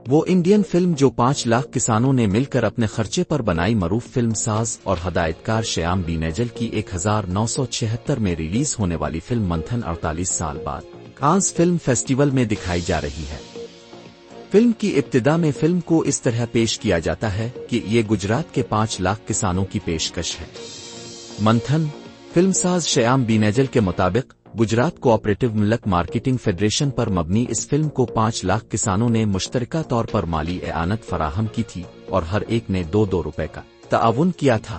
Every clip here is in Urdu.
وہ انڈین فلم جو 5 لاکھ کسانوں نے مل کر اپنے خرچے پر بنائی معروف فلم ساز اور ہدایتکار شیام بینیجل کی 1976 میں ریلیز ہونے والی فلم منتھن 48 سال بعد کانز فلم فیسٹیول میں دکھائی جا رہی ہے۔ فلم کی ابتدا میں فلم کو اس طرح پیش کیا جاتا ہے کہ یہ گجرات کے 5 لاکھ کسانوں کی پیشکش ہے۔ منتھن فلم ساز شیام بینیجل کے مطابق گجرات کوآپریٹو ملک مارکیٹنگ فیڈریشن پر مبنی اس فلم کو 5 لاکھ کسانوں نے مشترکہ طور پر مالی اعانت فراہم کی تھی اور ہر ایک نے 2 روپے کا تعاون کیا تھا۔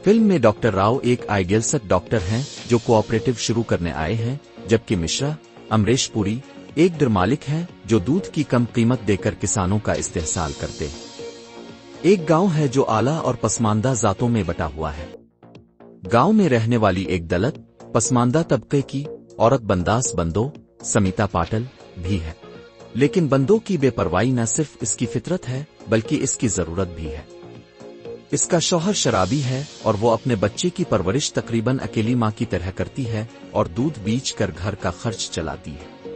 فلم میں ڈاکٹر راؤ ایک آئیڈیلسٹ ڈاکٹر ہیں جو کوآپریٹو شروع کرنے آئے ہیں، جبکہ مشرا امریش پوری ایک ڈر مالک ہیں جو دودھ کی کم قیمت دے کر کسانوں کا استحصال کرتے ہیں۔ ایک گاؤں ہے جو اعلیٰ اور پسماندہ ذاتوں میں بٹا ہوا ہے۔ گاؤں میں رہنے والی ایک دلت پسماندہ طبقے کی عورت بنداس بندو سمیتا پاٹل بھی ہے، لیکن بندو کی بے پرواہی نہ صرف اس کی فطرت ہے بلکہ اس کی ضرورت بھی ہے۔ اس کا شوہر شرابی ہے اور وہ اپنے بچے کی پرورش تقریباً اکیلی ماں کی طرح کرتی ہے اور دودھ بیچ کر گھر کا خرچ چلاتی ہے۔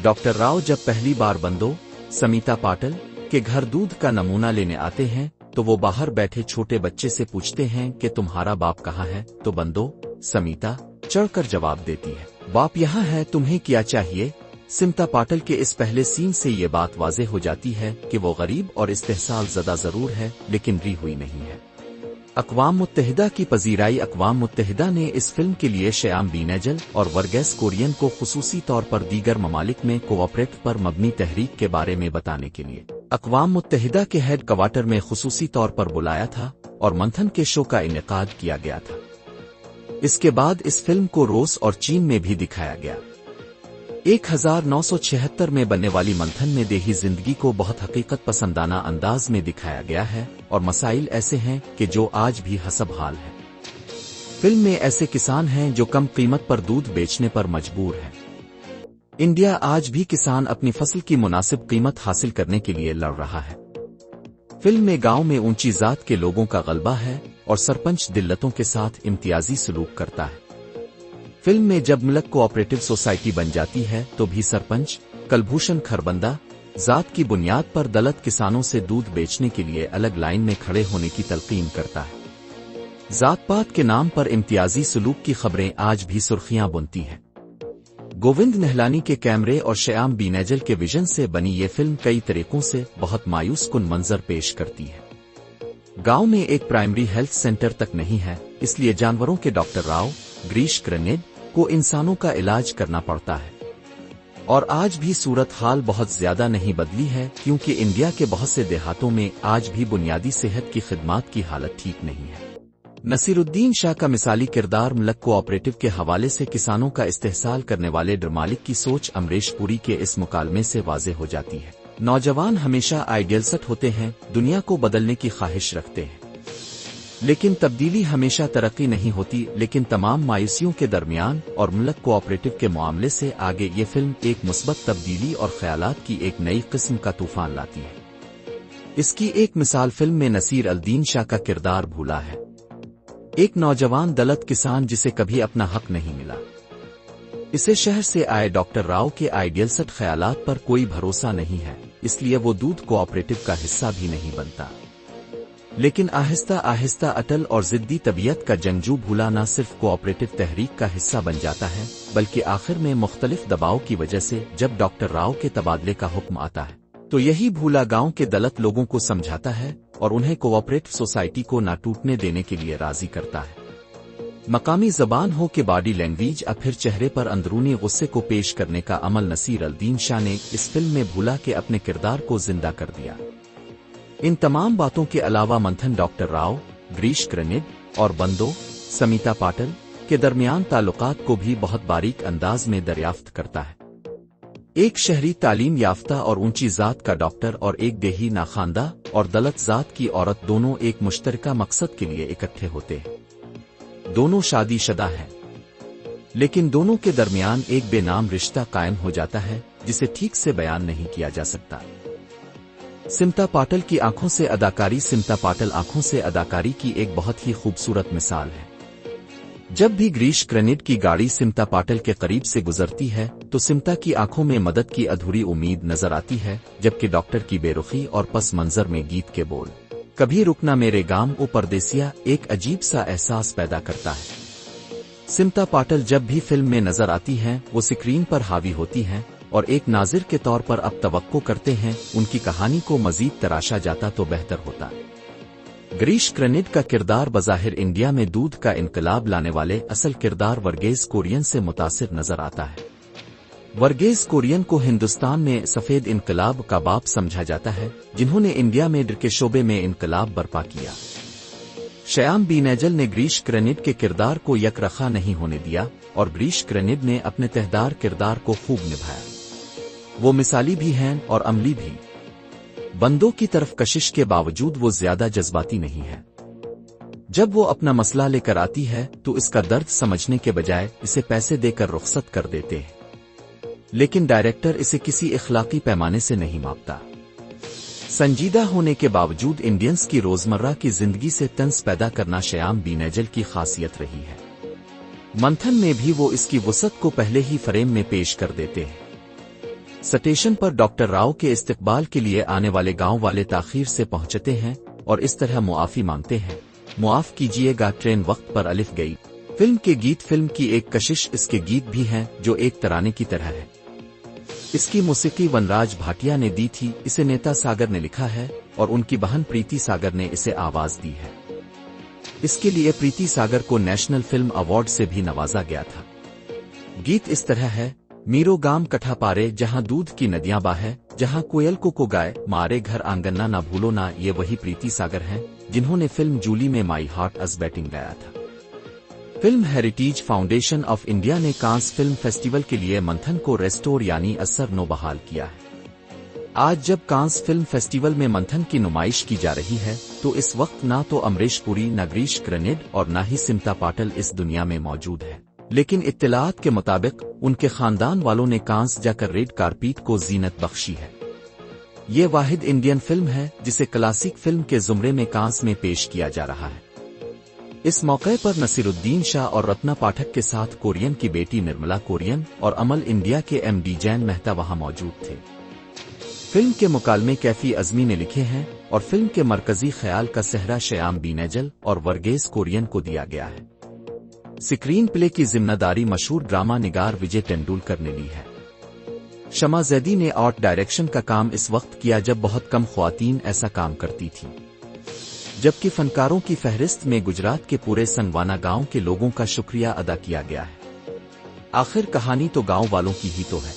ڈاکٹر راؤ جب پہلی بار بندو سمیتا پاٹل کے گھر دودھ کا نمونہ لینے آتے ہیں تو وہ باہر بیٹھے چھوٹے بچے سے پوچھتے ہیں کہ تمہارا باپ کہاں ہے؟ تو بندو سمیتا چڑھ کر جواب دیتی ہے، باپ یہاں ہے، تمہیں کیا چاہیے؟ سمیتا پاٹل کے اس پہلے سین سے یہ بات واضح ہو جاتی ہے کہ وہ غریب اور استحصال زدہ ضرور ہے لیکن ری ہوئی نہیں ہے۔ اقوام متحدہ کی پذیرائی اقوام متحدہ نے اس فلم کے لیے شیام بینیجل اور ورگیس کورین کو خصوصی طور پر دیگر ممالک میں کوآپریٹ پر مبنی تحریک کے بارے میں بتانے کے لیے اقوام متحدہ کے ہیڈ کوارٹر میں خصوصی طور پر بلایا تھا اور منتھن کے شو کا انعقاد کیا گیا تھا۔ اس کے بعد اس فلم کو روس اور چین میں بھی دکھایا گیا۔ 1976 میں بننے والی منتھن میں دیہی زندگی کو بہت حقیقت پسندانہ انداز میں دکھایا گیا ہے اور مسائل ایسے ہیں کہ جو آج بھی حسب حال ہے۔ فلم میں ایسے کسان ہیں جو کم قیمت پر دودھ بیچنے پر مجبور ہیں۔ انڈیا آج بھی کسان اپنی فصل کی مناسب قیمت حاصل کرنے کے لیے لڑ رہا ہے۔ فلم میں گاؤں میں اونچی ذات کے لوگوں کا غلبہ ہے اور سرپنچ دلتوں کے ساتھ امتیازی سلوک کرتا ہے۔ فلم میں جب ملک کوآپریٹو سوسائٹی بن جاتی ہے تو بھی سرپنچ کلبھوشن کھربندہ ذات کی بنیاد پر دلت کسانوں سے دودھ بیچنے کے لیے الگ لائن میں کھڑے ہونے کی تلقین کرتا ہے۔ ذات پات کے نام پر امتیازی سلوک کی خبریں آج بھی سرخیاں بنتی ہیں۔ گووند نہلانی کے کیمرے اور شیام بینیجل کے ویژن سے بنی یہ فلم کئی طریقوں سے بہت مایوس کن منظر پیش کرتی ہے۔ گاؤں میں ایک پرائمری ہیلتھ سینٹر تک نہیں ہے، اس لیے جانوروں کے ڈاکٹر راؤ گریش کرنیڈ کو انسانوں کا علاج کرنا پڑتا ہے۔ اور آج بھی صورتحال بہت زیادہ نہیں بدلی ہے کیونکہ انڈیا کے بہت سے دیہاتوں میں آج بھی بنیادی صحت کی خدمات کی حالت ٹھیک نہیں ہے۔ نصیر الدین شاہ کا مثالی کردار ملک کوآپریٹو کے حوالے سے کسانوں کا استحصال کرنے والے ڈر مالک کی سوچ امریش پوری کے اس مکالمے سے واضح ہو جاتی ہے۔ نوجوان ہمیشہ آئیڈیلسٹ ہوتے ہیں، دنیا کو بدلنے کی خواہش رکھتے ہیں، لیکن تبدیلی ہمیشہ ترقی نہیں ہوتی۔ لیکن تمام مایوسیوں کے درمیان اور ملک کوآپریٹو کے معاملے سے آگے یہ فلم ایک مثبت تبدیلی اور خیالات کی ایک نئی قسم کا طوفان لاتی ہے۔ اس کی ایک مثال فلم میں نصیر الدین شاہ کا کردار بھولا ہے، ایک نوجوان دلت کسان جسے کبھی اپنا حق نہیں ملا۔ اسے شہر سے آئے ڈاکٹر راؤ کے آئیڈیلسٹ خیالات پر کوئی بھروسہ نہیں ہے، اس لیے وہ دودھ کوآپریٹو کا حصہ بھی نہیں بنتا۔ لیکن آہستہ آہستہ اٹل اور ضدی طبیعت کا جنگجو بھولا نہ صرف کوآپریٹو تحریک کا حصہ بن جاتا ہے بلکہ آخر میں مختلف دباؤ کی وجہ سے جب ڈاکٹر راؤ کے تبادلے کا حکم آتا ہے تو یہی بھولا گاؤں کے دلت لوگوں کو سمجھاتا ہے اور انہیں کوآپریٹو سوسائٹی کو نہ ٹوٹنے دینے کے لیے راضی کرتا ہے۔ مقامی زبان ہو کہ باڈی لینگویج اور پھر چہرے پر اندرونی غصے کو پیش کرنے کا عمل نصیر الدین شاہ نے اس فلم میں بھولا کہ اپنے کردار کو زندہ کر دیا۔ ان تمام باتوں کے علاوہ منتھن ڈاکٹر راؤ گریش کرنیڈ اور بندو سمیتا پاٹل کے درمیان تعلقات کو بھی بہت باریک انداز میں دریافت کرتا ہے۔ ایک شہری تعلیم یافتہ اور اونچی ذات کا ڈاکٹر اور ایک دیہی ناخواندہ اور دلت ذات کی عورت دونوں ایک مشترکہ مقصد کے لیے اکٹھے ہوتے ہیں۔ دونوں شادی شدہ ہیں، لیکن دونوں کے درمیان ایک بے نام رشتہ قائم ہو جاتا ہے جسے ٹھیک سے بیان نہیں کیا جا سکتا۔ سمیتا پاٹل کی آنکھوں سے اداکاری سمیتا پاٹل آنکھوں سے اداکاری کی ایک بہت ہی خوبصورت مثال ہے۔ جب بھی گریش کرنیڈ کی گاڑی سمیتا پاٹل کے قریب سے گزرتی ہے تو سمتا کی آنکھوں میں مدد کی ادھوری امید نظر آتی ہے، جبکہ ڈاکٹر کی بے رخی اور پس منظر میں گیت کے بول کبھی رکنا میرے گام او پردیسیا ایک عجیب سا احساس پیدا کرتا ہے۔ سمتا پاٹل جب بھی فلم میں نظر آتی ہیں وہ سکرین پر حاوی ہوتی ہیں اور ایک ناظر کے طور پر اب توقع کرتے ہیں ان کی کہانی کو مزید تراشا جاتا تو بہتر ہوتا۔ گریش کرنڈ کا کردار بظاہر انڈیا میں دودھ کا انقلاب لانے والے اصل کردار ورگیز کورین سے متاثر نظر آتا ہے۔ ورگیز کورین کو ہندوستان میں سفید انقلاب کا باپ سمجھا جاتا ہے، جنہوں نے انڈیا میں ڈر کے شعبے میں انقلاب برپا کیا۔ شیام بینیجل نے گریش کرنڈ کے کردار کو یک رخا نہیں ہونے دیا اور گریش کرنڈ نے اپنے تہدار کردار کو خوب نبھایا۔ وہ مثالی بھی ہیں اور عملی بھی۔ بندوں کی طرف کشش کے باوجود وہ زیادہ جذباتی نہیں ہے۔ جب وہ اپنا مسئلہ لے کر آتی ہے تو اس کا درد سمجھنے کے بجائے اسے پیسے دے کر رخصت کر دیتے ہیں، لیکن ڈائریکٹر اسے کسی اخلاقی پیمانے سے نہیں ماپتا۔ سنجیدہ ہونے کے باوجود انڈینز کی روزمرہ کی زندگی سے طنز پیدا کرنا شیام بینیجل کی خاصیت رہی ہے۔ منتھن میں بھی وہ اس کی وسعت کو پہلے ہی فریم میں پیش کر دیتے ہیں۔ سٹیشن پر ڈاکٹر راؤ کے استقبال کے لیے آنے والے گاؤں والے تاخیر سے پہنچتے ہیں اور اس طرح معافی مانگتے ہیں، معاف کیجیے گا ٹرین وقت پر الف گئی۔ فلم کے گیت فلم کی ایک کشش اس کے گیت بھی ہیں جو ایک ترانے کی طرح ہے۔ اس کی موسیقی ونراج بھاٹیا نے دی تھی، اسے نیتا ساگر نے لکھا ہے اور ان کی بہن پریتی ساگر نے اسے آواز دی ہے۔ اس کے لیے پریتی ساگر کو نیشنل فلم ایوارڈ سے بھی نوازا گیا تھا۔ گیت اس طرح ہے: میرو گام کٹھا پارے جہاں دودھ کی ندیاں باہے، جہاں کوئل کو گائے مارے گھر آنگنا نہ بھولو نہ۔ یہ وہی پریتی ساگر ہیں جنہوں نے فلم جولی میں مائی ہارٹ از بیٹنگ گایا تھا۔ Film heritage foundation of India نے کانز فلم فیسٹیول کے لیے منتھن کو ریسٹور یعنی اثر نو بحال کیا ہے۔ آج جب کانز فلم فیسٹیول میں منتھن کی نمائش کی جا رہی ہے تو اس وقت نہ تو امریش پوری، نہ گریش کرنڈ اور نہ ہی سمتا پاٹل اس دنیا میں موجود ہے، لیکن اطلاعات کے مطابق ان کے خاندان والوں نے کانز جا کر ریڈ کارپیٹ کو زینت بخشی ہے۔ یہ واحد انڈین فلم ہے جسے کلاسک فلم کے زمرے میں کانز میں پیش کیا جا رہا ہے۔ اس موقع پر نصیر الدین شاہ اور رتنا پاٹھک کے ساتھ کورین کی بیٹی نرملا کورین اور عمل انڈیا کے ایم ڈی جین مہتا وہاں موجود تھے۔ فلم کے مکالمے کیفی اعظمی نے لکھے ہیں اور فلم کے مرکزی خیال کا سہرا شیام بینیجل اور ورگیز کورین کو دیا گیا ہے۔ سکرین پلے کی ذمہ داری مشہور ڈرامہ نگار وجے ٹینڈولکر نے لی ہے۔ شمع زیدی نے آرٹ ڈائریکشن کا کام اس وقت کیا جب بہت کم خواتین ایسا کام کرتی تھیں، جبکہ فنکاروں کی فہرست میں گجرات کے پورے سنگوانا گاؤں کے لوگوں کا شکریہ ادا کیا گیا ہے۔ آخر کہانی تو گاؤں والوں کی ہی تو ہے۔